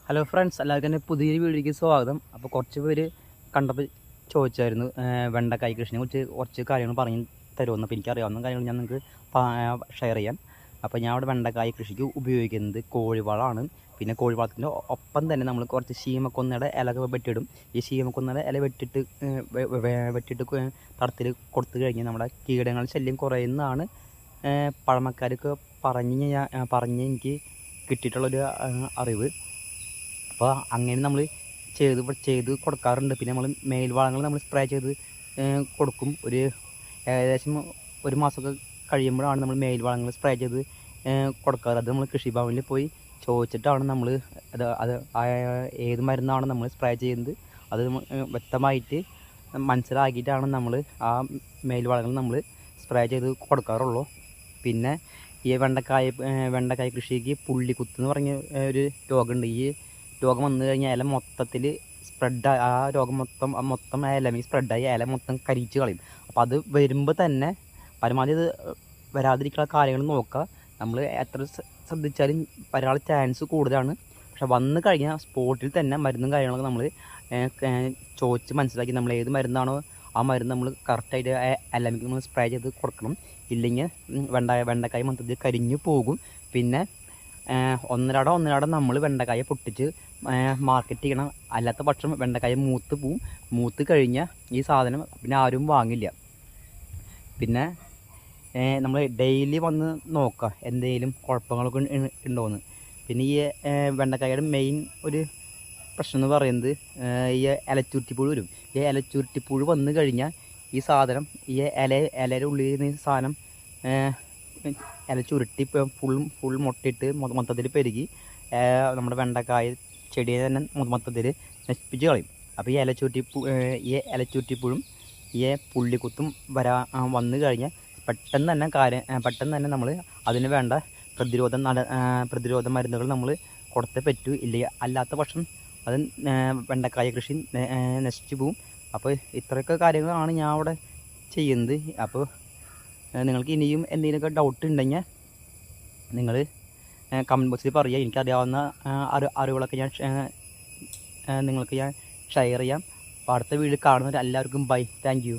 Hello friends, എല്ലാവർക്കും എൻ്റെ പുതിയൊരു വീഡിയോയ്ക്ക് സ്വാഗതം. അപ്പോൾ കുറച്ച് പേര് കണ്ടപ്പോൾ ചോദിച്ചായിരുന്നു വെണ്ടക്കായ് കൃഷിനെ കുറിച്ച് കുറച്ച് കാര്യങ്ങൾ പറഞ്ഞു തരുമെന്ന്. അപ്പോൾ എനിക്കറിയാവുന്ന കാര്യങ്ങൾ ഞാൻ നിങ്ങൾക്ക് ഷെയർ ചെയ്യാം. അപ്പോൾ ഞാൻ അവിടെ വെണ്ടക്കായ് കൃഷിക്ക് ഉപയോഗിക്കുന്നത് കോഴിവളമാണ്. പിന്നെ കോഴിവളത്തിൻ്റെ ഒപ്പം തന്നെ നമ്മൾ കുറച്ച് ശീമക്കൊന്നയുടെ ഇല വെട്ടിയിടും. ഈ ശീമക്കൊന്നയുടെ ഇല വെട്ടിയിട്ട് തടത്തിൽ കൊടുത്തു കഴിഞ്ഞാൽ നമ്മുടെ കീടങ്ങളുടെ ശല്യം കുറയുന്നതാണ് പഴമക്കാർക്ക് പറഞ്ഞ് എനിക്ക് കിട്ടിയിട്ടുള്ളൊരു അറിവ്. അപ്പോൾ അങ്ങനെ നമ്മൾ ചെയ്ത് കൊടുക്കാറുണ്ട്. പിന്നെ നമ്മൾ മേൽവളങ്ങൾ നമ്മൾ സ്പ്രേ ചെയ്ത് കൊടുക്കും. ഏകദേശം ഒരു മാസമൊക്കെ കഴിയുമ്പോഴാണ് നമ്മൾ മേൽവളങ്ങൾ സ്പ്രേ ചെയ്ത് കൊടുക്കാറ്. അത് നമ്മൾ കൃഷിഭവനിൽ പോയി ചോദിച്ചിട്ടാണ് നമ്മൾ അത് ഏത് മരുന്നാണ് നമ്മൾ സ്പ്രേ ചെയ്യുന്നത് അത് വ്യക്തമായിട്ട് മനസ്സിലാക്കിയിട്ടാണ് നമ്മൾ ആ മേൽവളങ്ങൾ നമ്മൾ സ്പ്രേ ചെയ്ത് കൊടുക്കാറുള്ളൂ. പിന്നെ ഈ വെണ്ടക്കായ കൃഷിക്ക് പുള്ളിക്കുത്ത് എന്ന് പറഞ്ഞ ഒരു രോഗമുണ്ട്. ഈ രോഗം വന്നു കഴിഞ്ഞാൽ ഇല മൊത്തത്തിൽ ആ രോഗം മൊത്തം ആ ഇലമേൽ സ്പ്രെഡായി ഇല മൊത്തം കരിച്ച് കളയും. അപ്പോൾ അത് വരുമ്പോൾ തന്നെ പരമാവധി ഇത് വരാതിരിക്കുന്ന കാര്യങ്ങൾ നോക്കുക. നമ്മൾ എത്ര ശ്രദ്ധിച്ചാലും വരാനുള്ള ചാൻസ് കൂടുതലാണ്. പക്ഷെ വന്നു കഴിഞ്ഞാൽ സ്പോട്ടിൽ തന്നെ മരുന്നും കാര്യങ്ങളൊക്കെ നമ്മൾ ചോദിച്ച് മനസ്സിലാക്കി നമ്മൾ ഏത് മരുന്നാണോ ആ മരുന്ന് നമ്മൾ കറക്റ്റായിട്ട് ഇലമേക്ക് നമ്മൾ സ്പ്രേ ചെയ്ത് കൊടുക്കണം. ഇല്ലെങ്കിൽ വെണ്ടക്കായ മൊത്തത്തിൽ കരിഞ്ഞു പോകും. പിന്നെ ഒന്നരാടം നമ്മൾ വെണ്ടക്കായ പൊട്ടിച്ച് മാർക്കറ്റ് ചെയ്യണം. അല്ലാത്ത പക്ഷം വെണ്ടക്കായ മൂത്ത് പോവും. മൂത്ത് കഴിഞ്ഞാൽ ഈ സാധനം പിന്നെ ആരും വാങ്ങില്ല. പിന്നെ നമ്മൾ ഡെയിലി വന്ന് നോക്കുക എന്തെങ്കിലും കുഴപ്പങ്ങളൊക്കെ ഉണ്ടോയെന്ന്. പിന്നെ ഈ വെണ്ടക്കായയുടെ മെയിൻ ഒരു പ്രശ്നം എന്ന് പറയുന്നത് ഈ ഇലച്ചുരുട്ടിപ്പുഴു വരും. ഈ ഇലച്ചുരുട്ടിപ്പുഴു വന്നു കഴിഞ്ഞാൽ ഈ സാധനം ഈ ഇലയുടെ ഉള്ളിൽ നിന്ന് ഈ സാധനം ഇല ചുരുട്ടി ഫുൾ മുട്ടയിട്ട് മൊത്തത്തിൽ പെരുകി നമ്മുടെ വെണ്ടക്കായ ചെടിയെ തന്നെ മൊത്തത്തിൽ നശിപ്പിച്ച് കളയും. അപ്പോൾ ഈ ഇലച്ചുരുട്ടിപ്പുഴും ഈ പുള്ളിക്കുത്തും വന്നു കഴിഞ്ഞാൽ പെട്ടെന്ന് തന്നെ നമ്മൾ അതിന് വേണ്ട പ്രതിരോധ മരുന്നുകൾ നമ്മൾ കൊടുത്തേ പറ്റൂ. ഇല്ല അല്ലാത്ത പക്ഷം അത് വെണ്ടക്കായ കൃഷി നശിച്ചു പോവും. അപ്പോൾ ഇത്രയൊക്കെ കാര്യങ്ങളാണ് ഞാൻ അവിടെ ചെയ്യുന്നത്. അപ്പോൾ നിങ്ങൾക്ക് ഇനിയും എന്തെങ്കിലുമൊക്കെ ഡൗട്ട് ഉണ്ടെങ്കിൽ നിങ്ങൾ കമൻറ്റ് ബോക്സിൽ പറയുക. എനിക്കറിയാവുന്ന അറിവുകളൊക്കെ നിങ്ങൾക്ക് ഞാൻ ഷെയർ ചെയ്യാം. അപ്പോൾ അടുത്ത വീഡിയോ കാണുന്നവർ എല്ലാവർക്കും ബൈ. Thank you.